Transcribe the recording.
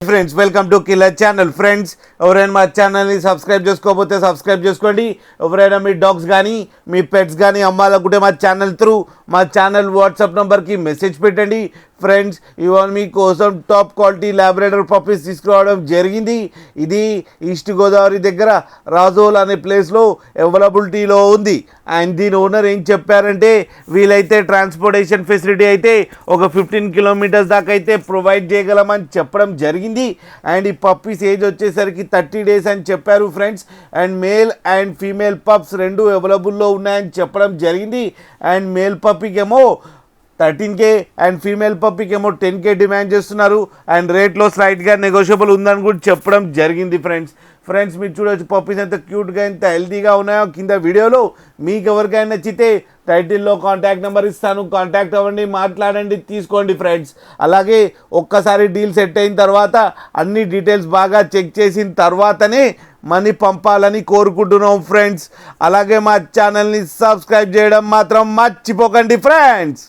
Friends welcome to killer channel. Friends ఎవరైనా మా ఛానల్ని సబ్స్క్రైబ్ చేసుకోకపోతే సబ్స్క్రైబ్ చేసుకోండి. ఎవరైనా మీ డాగ్స్ కానీ మీ పెట్స్ కానీ అమ్మాలనుకుంటే మా ఛానల్ త్రూ మా ఛానల్ వాట్సాప్ నెంబర్కి మెసేజ్ పెట్టండి. ఫ్రెండ్స్ ఇవాళ మీకోసం టాప్ క్వాలిటీ లాబ్రాడర్ పప్పీస్ తీసుకురావడం జరిగింది. ఇది ఈస్ట్ గోదావరి దగ్గర రాజోల్ అనే ప్లేస్లో అవైలబిలిటీలో ఉంది. అండ్ దీని ఓనర్ ఏం చెప్పారంటే వీలైతే ట్రాన్స్పోర్టేషన్ ఫెసిలిటీ అయితే ఒక 15 కిలోమీటర్స్ దాకా అయితే ప్రొవైడ్ చేయగలమని చెప్పడం జరిగింది. అండ్ ఈ పప్పీస్ ఏజ్ వచ్చేసరికి 30 డేస్ అని చెప్పారు friends. And male and female pups రెండు అవైలబుల్లో ఉన్నాయని చెప్పడం జరిగింది. అండ్ మేల్ పప్పీకేమో 13K అండ్ ఫీమేల్ పప్పీకి ఏమో 10K డిమాండ్ చేస్తున్నారు. అండ్ రేట్లో స్లైట్గా నెగోషియబుల్ ఉందని కూడా చెప్పడం జరిగింది. ఫ్రెండ్స్ మీరు చూడవచ్చు పప్పీస్ ఎంత క్యూట్గా ఎంత హెల్తీగా ఉన్నాయో. కింద వీడియోలో మీకు ఎవరికైనా నచ్చితే టైటిల్లో కాంటాక్ట్ నెంబర్ ఇస్తాను, కాంటాక్ట్ అవ్వండి, మాట్లాడండి, తీసుకోండి ఫ్రెండ్స్. అలాగే ఒక్కసారి డీల్ సెట్ అయిన తర్వాత అన్ని డీటెయిల్స్ బాగా చెక్ చేసిన తర్వాతనే మనీ పంపాలని కోరుకుంటున్నాం ఫ్రెండ్స్. అలాగే మా ఛానల్ని సబ్స్క్రైబ్ చేయడం మాత్రం మర్చిపోకండి ఫ్రెండ్స్.